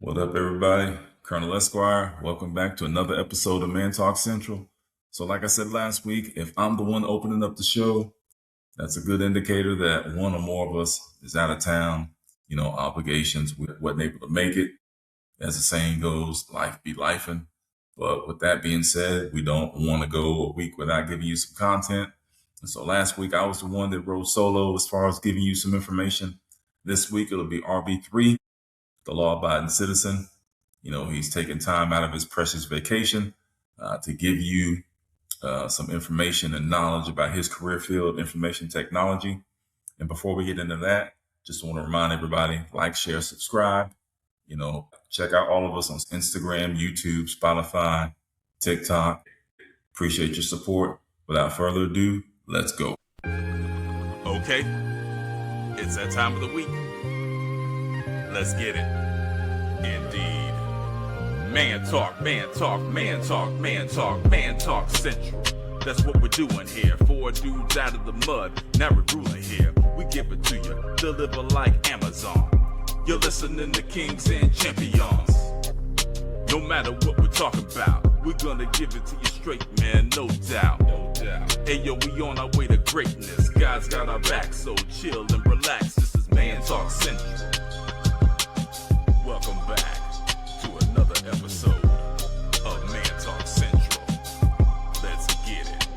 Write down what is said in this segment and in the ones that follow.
What up, everybody? Colonel Esquire. Welcome back to another episode of Man Talk Central. So like I said last week, if I'm the one opening up the show, that's a good indicator that one or more of us is out of town, obligations. We wasn't able to make it. As the saying goes, life be lifing. But with that being said, we don't want to go a week without giving you some content. And so last week, I was the one that rode solo as far as giving you some information. This week, it'll be RBIII, the law-abiding citizen. He's taking time out of his precious vacation to give you some information and knowledge about his career field, information technology. And before we get into that, just want to remind everybody, like, share, subscribe. Check out all of us on Instagram, YouTube, Spotify, TikTok. Appreciate your support. Without further ado, let's go. Okay, it's that time of the week. Let's get it. Indeed. Man talk, man talk, man talk, man talk, man talk central. That's what we're doing here. 4 dudes out of the mud, now we're ruling here. We give it to you, deliver like Amazon. You're listening to Kings and Champions. No matter what we're talking about, we're gonna give it to you straight, man, no doubt. No doubt. Hey yo, we on our way to greatness. God's got our back, so chill and relax. This is Man Talk Central. Welcome back to another episode of Man Talk Central. Let's get it.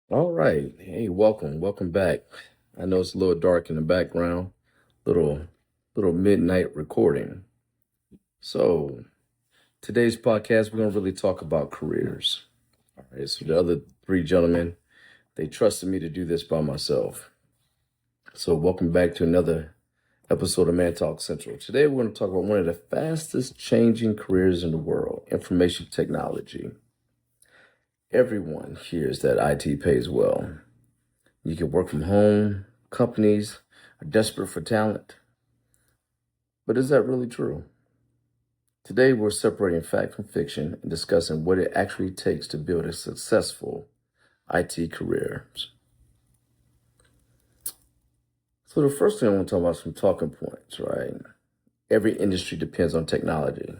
All right. Hey, welcome back. I know it's a little dark in the background, little midnight recording. So today's podcast, we're going to really talk about careers. All right. So the other 3 gentlemen, they trusted me to do this by myself. So welcome back to another episode of Man Talk Central. Today, we're going to talk about one of the fastest changing careers in the world, information technology. Everyone hears that IT pays well. You can work from home. Companies are desperate for talent. But is that really true? Today, we're separating fact from fiction and discussing what it actually takes to build a successful IT career. So the first thing I want to talk about is some talking points, right? Every industry depends on technology.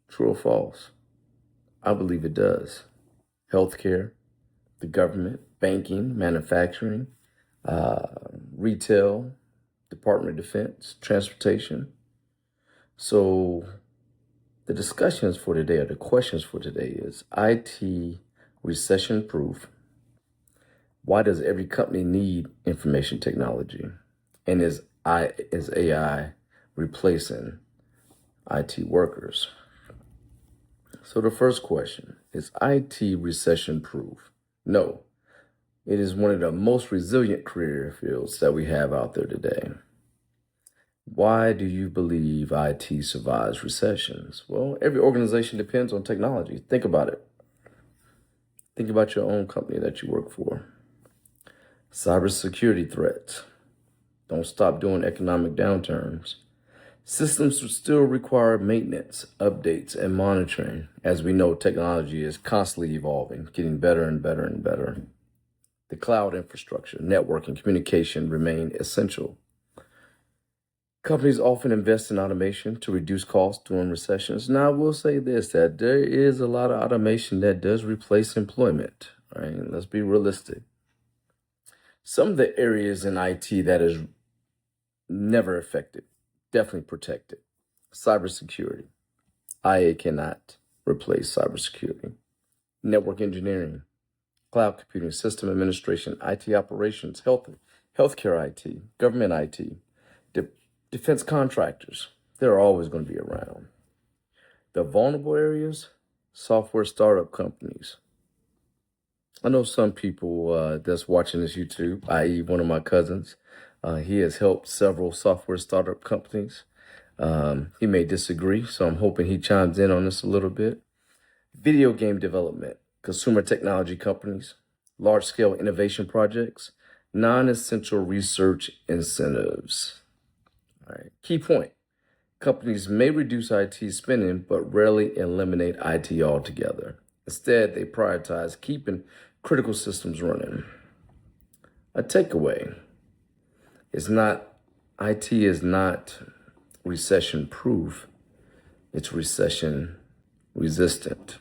True or false? I believe it does. Healthcare, the government, banking, manufacturing, retail, Department of Defense, transportation. So the discussions for today, or the questions for today, is IT recession proof? Why does every company need information technology? And is AI replacing IT workers? So the first question, is IT recession proof? No, it is one of the most resilient career fields that we have out there today. Why do you believe IT survives recessions? Well, every organization depends on technology. Think about it. Think about your own company that you work for. Cybersecurity threats don't stop during economic downturns. Systems still require maintenance, updates, and monitoring. As we know, technology is constantly evolving, getting better and better and better. The cloud infrastructure, networking, communication remain essential. Companies often invest in automation to reduce costs during recessions. Now, I will say this, that there is a lot of automation that does replace employment. Right? Let's be realistic. Some of the areas in IT that is never affected, definitely protected. Cybersecurity. IA cannot replace cybersecurity. Network engineering, cloud computing, system administration, IT operations, healthcare IT, government IT, defense contractors. They're always going to be around. The vulnerable areas, software startup companies. I know some people that's watching this YouTube, i.e. one of my cousins. He has helped several software startup companies. He may disagree, so I'm hoping he chimes in on this a little bit. Video game development, consumer technology companies, large-scale innovation projects, non-essential research incentives. All right. Key point, Companies may reduce IT spending, but rarely eliminate IT altogether. Instead, they prioritize keeping critical systems running. A takeaway is not IT is not recession proof, it's recession resistant.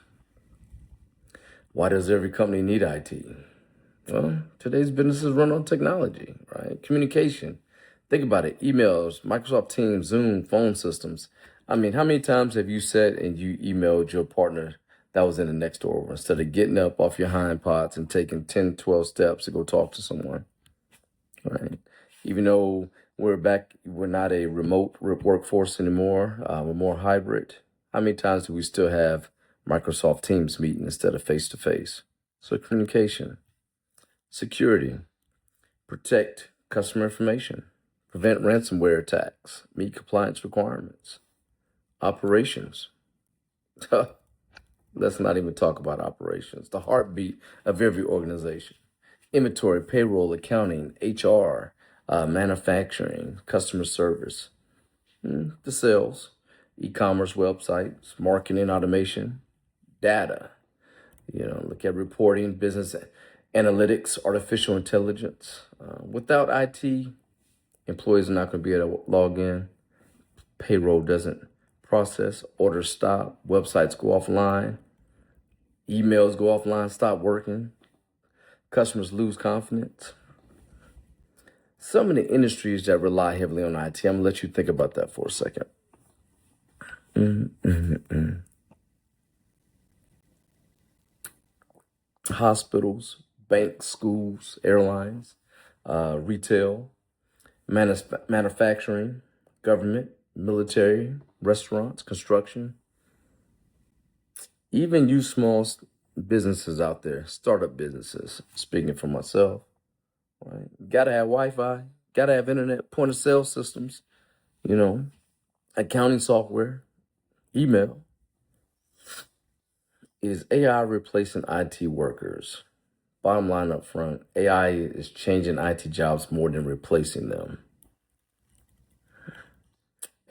Why does every company need IT? Well, today's businesses run on technology, right? Communication. Think about it. Emails, Microsoft Teams, Zoom, phone systems. I mean, how many times have you said and you emailed your partner that was in the next door instead of getting up off your hind parts and taking 10, 12 steps to go talk to someone, right? Even though we're not a remote workforce anymore, we're more hybrid. How many times do we still have Microsoft Teams meeting instead of face-to-face? So communication, security, protect customer information, prevent ransomware attacks, meet compliance requirements, operations. Let's not even talk about operations, the heartbeat of every organization. Inventory, payroll, accounting, HR, manufacturing, customer service, the sales, e-commerce websites, marketing automation, data. Look at reporting, business analytics, artificial intelligence. Without IT, employees are not going to be able to log in. Payroll doesn't process. Orders stop. Websites go offline. Emails go offline, stop working. Customers lose confidence. Some of the industries that rely heavily on IT, I'm going to let you think about that for a second. Hospitals, banks, schools, airlines, retail, manufacturing, government, military, restaurants, construction. Even you small businesses out there, startup businesses, speaking for myself, right? Got to have Wi-Fi, got to have internet, point of sale systems, accounting software, email. Is AI replacing IT workers? Bottom line up front, AI is changing IT jobs more than replacing them.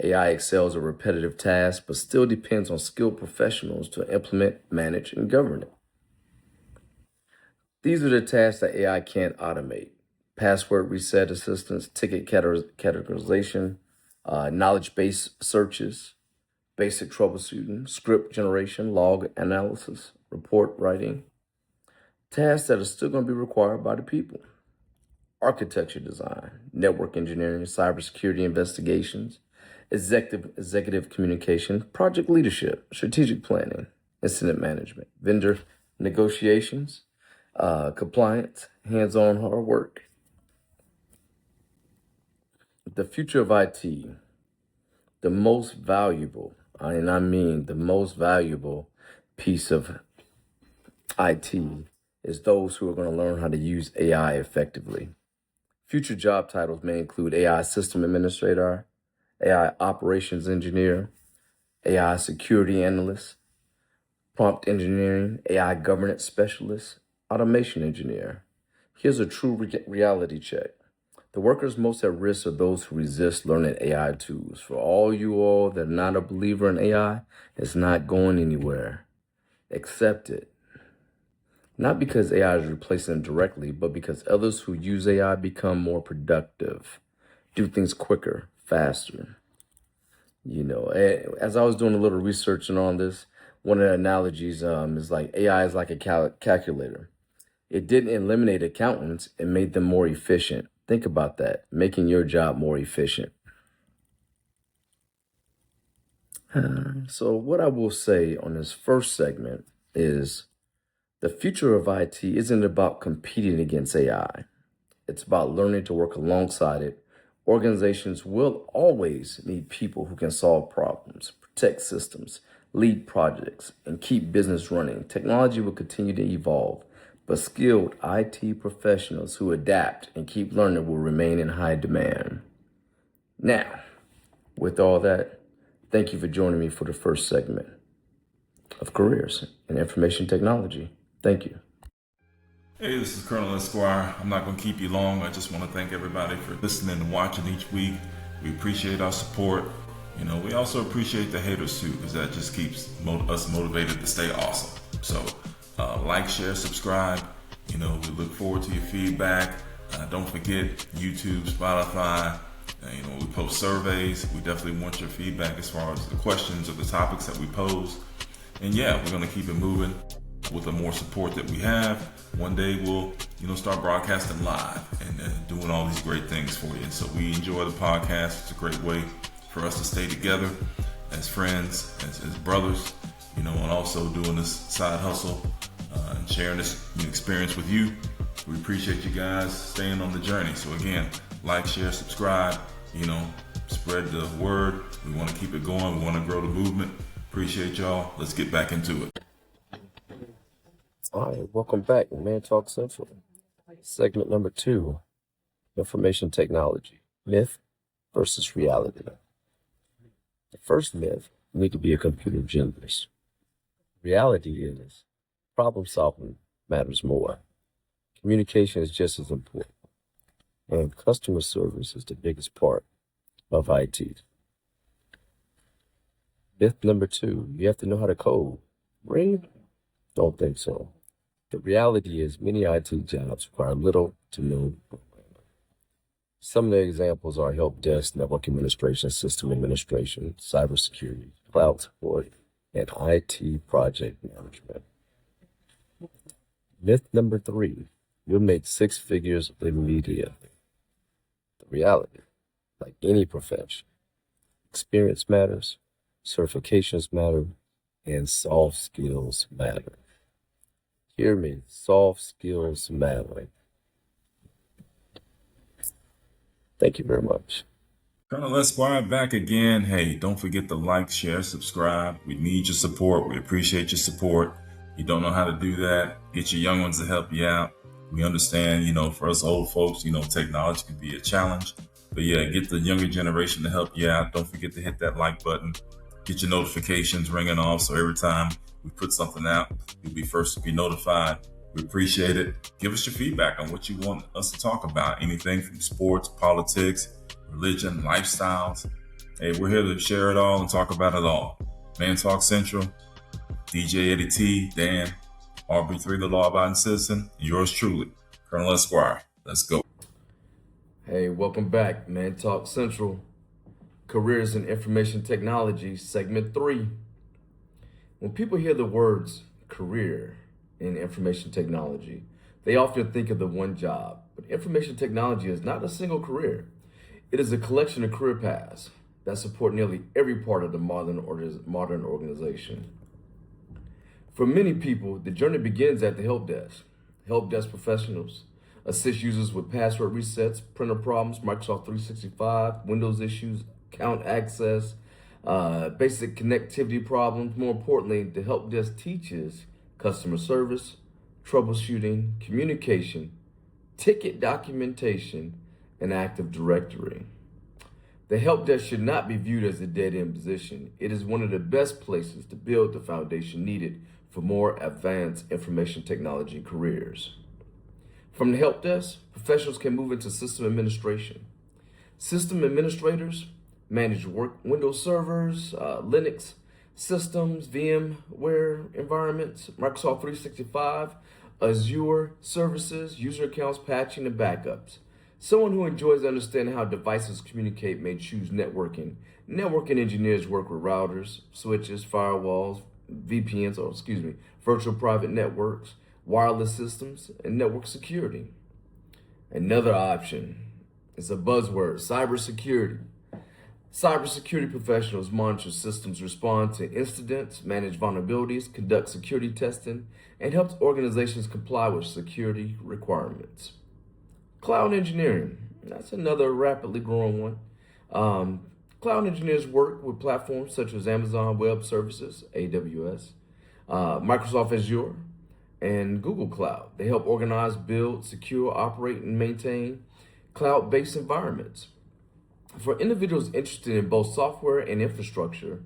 AI excels at repetitive tasks, but still depends on skilled professionals to implement, manage, and govern it. These are the tasks that AI can't automate. Password reset assistance, ticket categorization, knowledge-based searches, basic troubleshooting, script generation, log analysis, report writing. Tasks that are still going to be required by the people. Architecture design, network engineering, cybersecurity investigations, executive communication, project leadership, strategic planning, incident management, vendor negotiations, compliance, hands-on hard work. The future of IT, the most valuable, and I mean the most valuable piece of IT is those who are going to learn how to use AI effectively. Future job titles may include AI system administrator, AI operations engineer, AI security analyst, prompt engineering, AI governance specialist, automation engineer. Here's a true reality check. The workers most at risk are those who resist learning AI tools. For all you all that are not a believer in AI, it's not going anywhere. Accept it. Not because AI is replacing them directly, but because others who use AI become more productive, do things quicker, faster. As I was doing a little research on this, one of the analogies is like AI is like a calculator. It didn't eliminate accountants, it made them more efficient. Think about that, making your job more efficient. So what I will say on this first segment is the future of IT isn't about competing against AI. It's about learning to work alongside it. Organizations will always need people who can solve problems, protect systems, lead projects, and keep business running. Technology will continue to evolve, but skilled IT professionals who adapt and keep learning will remain in high demand. Now, with all that, thank you for joining me for the first segment of Careers in Information Technology. Thank you. Hey, this is Colonel Esquire. I'm not going to keep you long. I just want to thank everybody for listening and watching each week. We appreciate our support. We also appreciate the haters too, because that just keeps us motivated to stay awesome. So like, share, subscribe. We look forward to your feedback. Don't forget YouTube, Spotify. We post surveys. We definitely want your feedback as far as the questions or the topics that we pose. And yeah, we're going to keep it moving with the more support that we have. One day we'll, start broadcasting live and doing all these great things for you. And so we enjoy the podcast. It's a great way for us to stay together as friends, as brothers, and also doing this side hustle and sharing this experience with you. We appreciate you guys staying on the journey. So again, like, share, subscribe, spread the word. We want to keep it going. We want to grow the movement. Appreciate y'all. Let's get back into it. All right, welcome back to Man Talk Central. Segment number 2, Information Technology, Myth versus Reality. The first myth, you need to be a computer genius. Reality is, problem solving matters more. Communication is just as important. And customer service is the biggest part of IT. Myth number 2, you have to know how to code. Really? Don't think so. The reality is many IT jobs require little to no programming. Some of the examples are help desk, network administration, system administration, cybersecurity, cloud support, and IT project management. Myth number 3, you'll make 6 figures immediately. The reality, like any profession, experience matters, certifications matter, and soft skills matter. Hear me, soft skills matter. Thank you very much. Colonel Esquire back again. Hey, don't forget to like, share, subscribe. We need your support. We appreciate your support. You don't know how to do that, get your young ones to help you out. We understand, for us old folks, technology can be a challenge. But yeah, get the younger generation to help you out. Don't forget to hit that like button. Get your notifications ringing off so every time we put something out, you'll be first to be notified. We appreciate it. Give us your feedback on what you want us to talk about. Anything from sports, politics, religion, lifestyles. Hey, we're here to share it all and talk about it all. Man Talk Central, DJ Eddie T, Dan, RBIII, the law-abiding citizen, and yours truly, Colonel Esquire. Let's go. Hey, welcome back, Man Talk Central. Careers in Information Technology, Segment 3. When people hear the words career in information technology, they often think of the one job. But information technology is not a single career. It is a collection of career paths that support nearly every part of the modern organization. For many people, the journey begins at the help desk. Help desk professionals assist users with password resets, printer problems, Microsoft 365, Windows issues, account access, basic connectivity problems. More importantly, the help desk teaches customer service, troubleshooting, communication, ticket documentation, and Active Directory. The help desk should not be viewed as a dead-end position. It is one of the best places to build the foundation needed for more advanced information technology careers. From the help desk, professionals can move into system administration. System administrators manage Windows servers, Linux systems, VMware environments, Microsoft 365, Azure services, user accounts, patching, and backups. Someone who enjoys understanding how devices communicate may choose networking. Networking engineers work with routers, switches, firewalls, virtual private networks, wireless systems, and network security. Another option is a buzzword, cybersecurity. Cybersecurity professionals monitor systems, respond to incidents, manage vulnerabilities, conduct security testing, and help organizations comply with security requirements. Cloud engineering, that's another rapidly growing one. Cloud engineers work with platforms such as Amazon Web Services, AWS, Microsoft Azure, and Google Cloud. They help organize, build, secure, operate, and maintain cloud-based environments. For individuals interested in both software and infrastructure,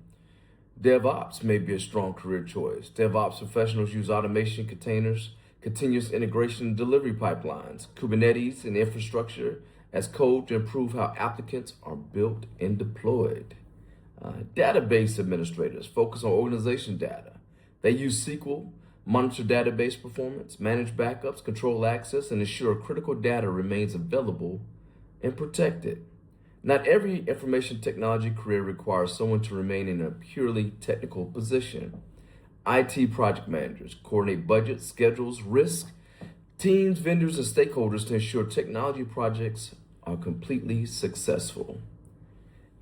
DevOps may be a strong career choice. DevOps professionals use automation, containers, continuous integration and delivery pipelines, Kubernetes, and infrastructure as code to improve how applicants are built and deployed. Database administrators focus on organization data. They use SQL, monitor database performance, manage backups, control access, and ensure critical data remains available and protected. Not every information technology career requires someone to remain in a purely technical position. IT project managers coordinate budgets, schedules, risk, teams, vendors, and stakeholders to ensure technology projects are completely successful.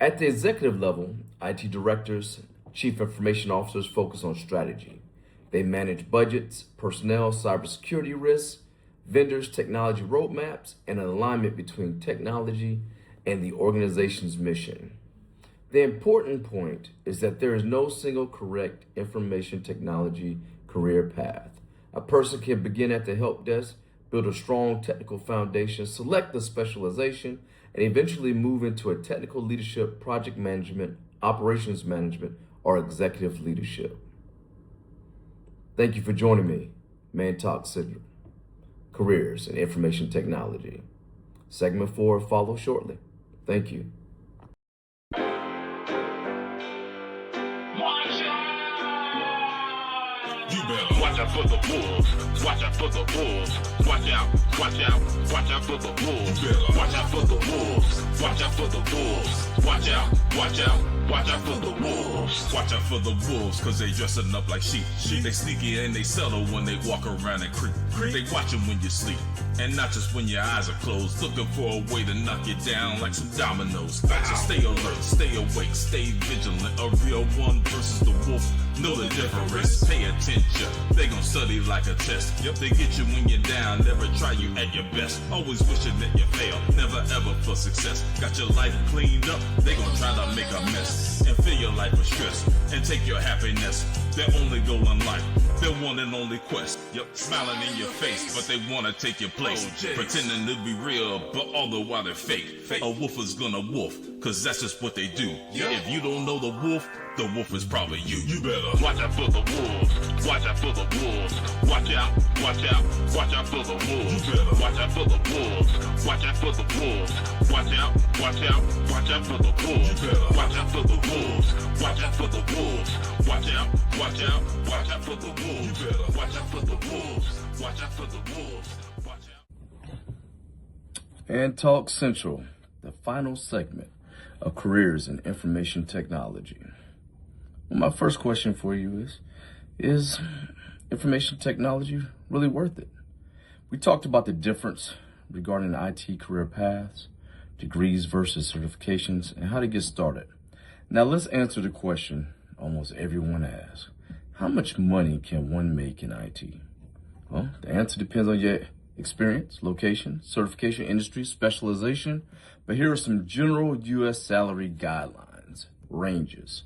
At the executive level, IT directors, chief information officers focus on strategy. They manage budgets, personnel, cybersecurity risks, vendors, technology roadmaps, and an alignment between technology and the organization's mission. The important point is that there is no single correct information technology career path. A person can begin at the help desk, build a strong technical foundation, select the specialization, and eventually move into a technical leadership, project management, operations management, or executive leadership. Thank you for joining me, Man Talk Central, Careers in Information Technology. Segment 4 follows shortly. Thank you. You better watch out for the wolves. Watch out for the wolves. Watch out, watch out, watch out for the wolves. You better watch out for the wolves. Watch out for the wolves. Watch out, watch out, watch out for the wolves. Watch out for the wolves, cause they dressing up like sheep. They sneaky and they subtle when they walk around and creep. They watching when you sleep, and not just when your eyes are closed, looking for a way to knock you down like some dominoes. So stay alert, stay awake, stay vigilant. A real one versus the wolf, know the difference. Pay attention, they gon' study like a test. Yep, they get you when you're down, never try you at your best. Always wishing that you fail, never ever for success. Got your life cleaned up, they gon' try to make a mess and fill your life with stress and take your happiness. Their only goal in life, their one and only quest. Yep, smiling in your face, but they wanna take your place. Pretending to be real, but all the while they're fake. A wolf is gonna wolf, cause that's just what they do. If you don't know the wolf is probably you. You better watch out for the wolves. Watch out for the wolves. Watch out, watch out, watch out for the wolves. You better watch out for the wolves. Watch out for the wolves. Watch out, watch out, watch out for the wolves. You better watch out for the wolves. Watch out for the wolves. Watch out, watch out, watch out for the wolves. You better watch out for the wolves. Watch out for the wolves. Watch out. And Talk Central, the final segment of Careers in Information Technology. Well, my first question for you is information technology really worth it? We talked about the difference regarding IT career paths, degrees versus certifications, and how to get started. Now let's answer the question almost everyone asks. How much money can one make in IT? Well, the answer depends on your experience, location, certification, industry, specialization. But here are some general U.S. salary guidelines, ranges.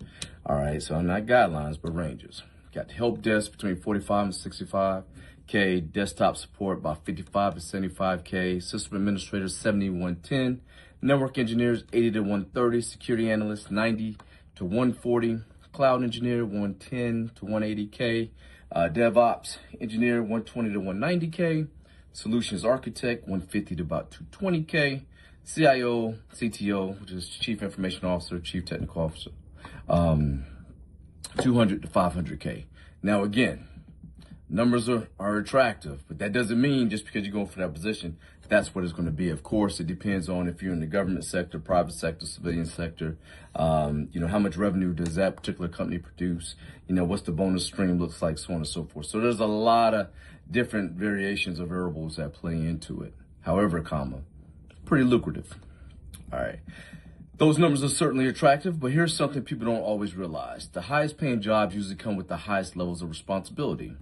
All right, so not guidelines, but ranges. Got help desk between 45 and 65K, desktop support about 55 to 75K, system administrators 70 to 110, network engineers 80 to 130, security analysts 90 to 140, cloud engineer 110 to 180K, DevOps engineer 120 to 190K, solutions architect 150 to about 220K, CIO, CTO, which is chief information officer, chief technical officer, 200 to 500K. Now again, numbers are attractive, but that doesn't mean just because you're going for that position, that's what it's going to be. Of course, it depends on if you're in the government sector, private sector, civilian sector. How much revenue does that particular company produce? What's the bonus stream looks like, so on and so forth. So there's a lot of different variations of variables that play into it. However, pretty lucrative. All right. Those numbers are certainly attractive, but here's something people don't always realize. The highest paying jobs usually come with the highest levels of responsibility.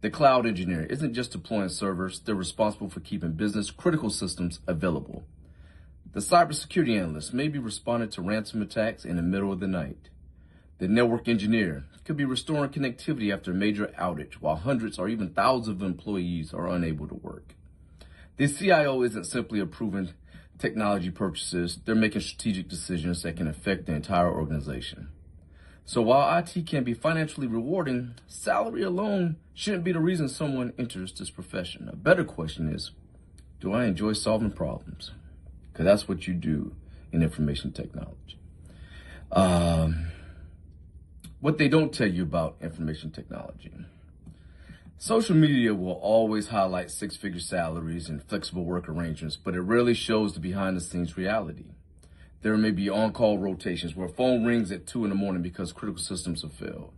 The cloud engineer isn't just deploying servers, they're responsible for keeping business critical systems available. The cybersecurity analyst may be responding to ransom attacks in the middle of the night. The network engineer could be restoring connectivity after a major outage, while hundreds or even thousands of employees are unable to work. The CIO isn't simply approving technology purchases, they're making strategic decisions that can affect the entire organization. So while IT can be financially rewarding, salary alone shouldn't be the reason someone enters this profession. A better question is, do I enjoy solving problems? Because that's what you do in information technology. What they don't tell you about information technology. Social media will always highlight six-figure salaries and flexible work arrangements, but it rarely shows the behind-the-scenes reality. There may be on-call rotations where phone rings at 2 in the morning because critical systems have failed.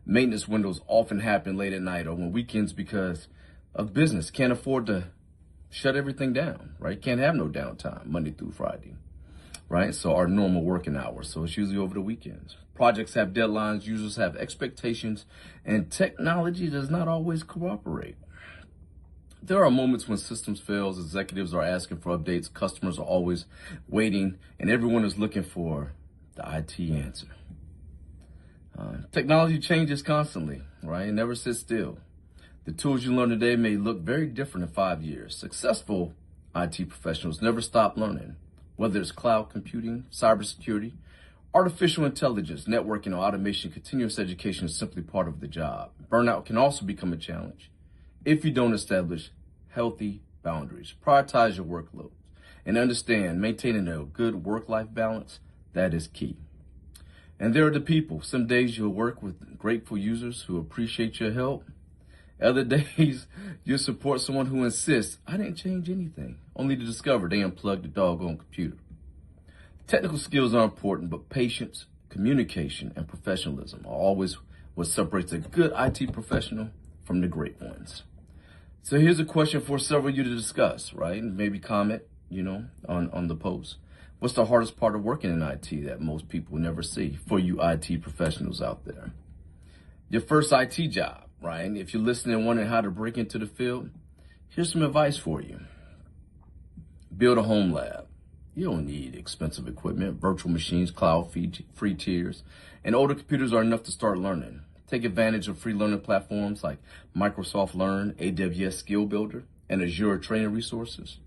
Maintenance windows often happen late at night or on weekends because of business. Can't afford to shut everything down, right? Can't have no downtime Monday through Friday, right? So our normal working hours. So it's usually over the weekends. Projects have deadlines, users have expectations, and technology does not always cooperate. There are moments when systems fails, executives are asking for updates, customers are always waiting, and everyone is looking for the IT answer. Technology changes constantly, right? It never sits still. The tools you learn today may look very different in 5 years. Successful IT professionals never stop learning, whether it's cloud computing, cybersecurity, artificial intelligence, networking, or automation. Continuous education is simply part of the job. Burnout can also become a challenge if you don't establish healthy boundaries. Prioritize your workloads and understand maintaining a good work-life balance, that is key. And there are the people. Some days you'll work with grateful users who appreciate your help. Other days you'll support someone who insists, I didn't change anything, only to discover they unplugged the doggone computer. Technical skills are important, but patience, communication, and professionalism are always what separates a good IT professional from the great ones. So here's a question for several of you to discuss, right? And maybe comment, on the post. What's the hardest part of working in IT that most people never see for you IT professionals out there? Your first IT job, right? And if you're listening and wondering how to break into the field, here's some advice for you. Build a home lab. You don't need expensive equipment, virtual machines, cloud-free tiers, and older computers are enough to start learning. Take advantage of free learning platforms like Microsoft Learn, AWS Skill Builder, and Azure training resources.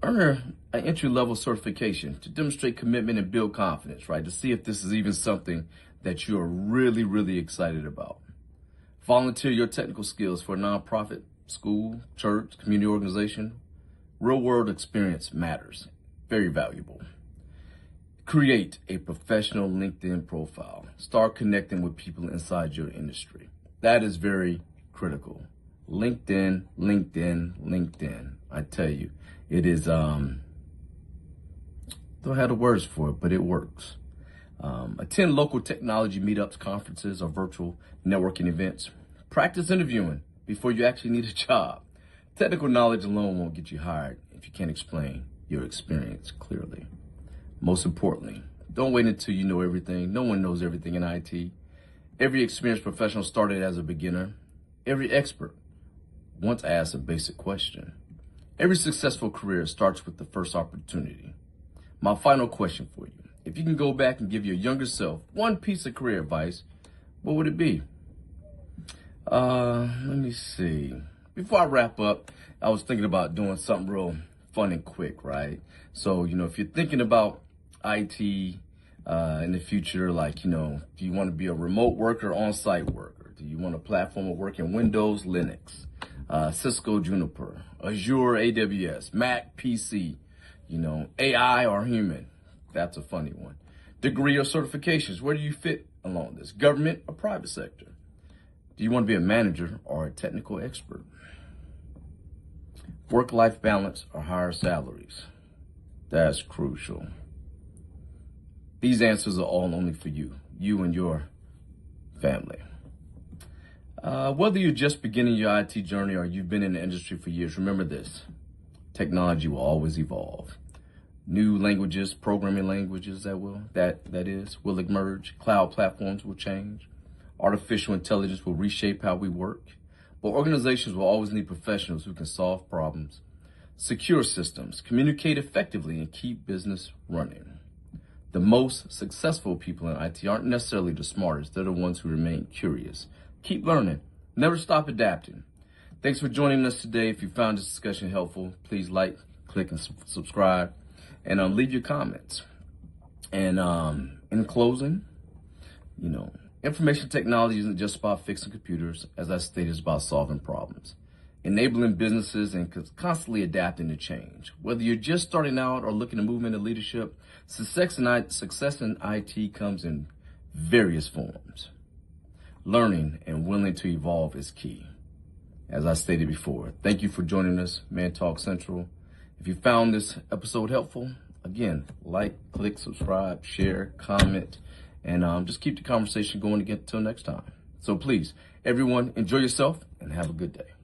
Earn an entry-level certification to demonstrate commitment and build confidence, right? To see if this is even something that you're really, really excited about. Volunteer your technical skills for a nonprofit, school, church, community organization. Real-world experience matters. Very valuable. Create a professional LinkedIn profile. Start connecting with people inside your industry. That is very critical. LinkedIn. I tell you, it is, don't have the words for it, but it works. Attend local technology meetups, conferences, or virtual networking events. Practice interviewing before you actually need a job. Technical knowledge alone won't get you hired if you can't explain your experience clearly. Most importantly, don't wait until you know everything. No one knows everything in IT. Every experienced professional started as a beginner. Every expert once asked a basic question. Every successful career starts with the first opportunity. My final question for you. If you can go back and give your younger self one piece of career advice, what would it be? Let me see. Before I wrap up, I was thinking about doing something real fun and quick, right? So, if you're thinking about IT in the future, like, do you want to be a remote worker, on-site worker? Do you want a platform of work in Windows, Linux, Cisco, Juniper, Azure, AWS, Mac, PC, AI or human? That's a funny one. Degree or certifications, where do you fit along this? Government or private sector? Do you want to be a manager or a technical expert? Work-life balance or higher salaries? That's crucial. These answers are all only for you and your family. Whether you're just beginning your IT journey or you've been in the industry for years, remember this: technology will always evolve. New languages, programming languages will emerge. Cloud platforms will change. Artificial intelligence will reshape how we work. But organizations will always need professionals who can solve problems, secure systems, communicate effectively, and keep business running. The most successful people in IT aren't necessarily the smartest. They're the ones who remain curious. Keep learning. Never stop adapting. Thanks for joining us today. If you found this discussion helpful, please like, click, and subscribe, and leave your comments. And in closing, information technology isn't just about fixing computers. As I stated, it's about solving problems. enabling businesses and constantly adapting to change. Whether you're just starting out or looking to move into leadership, success in IT comes in various forms. Learning and willing to evolve is key. As I stated before, thank you for joining us, Man Talk Central. If you found this episode helpful, again, like, click, subscribe, share, comment, and just keep the conversation going again until next time. So please, everyone, enjoy yourself and have a good day.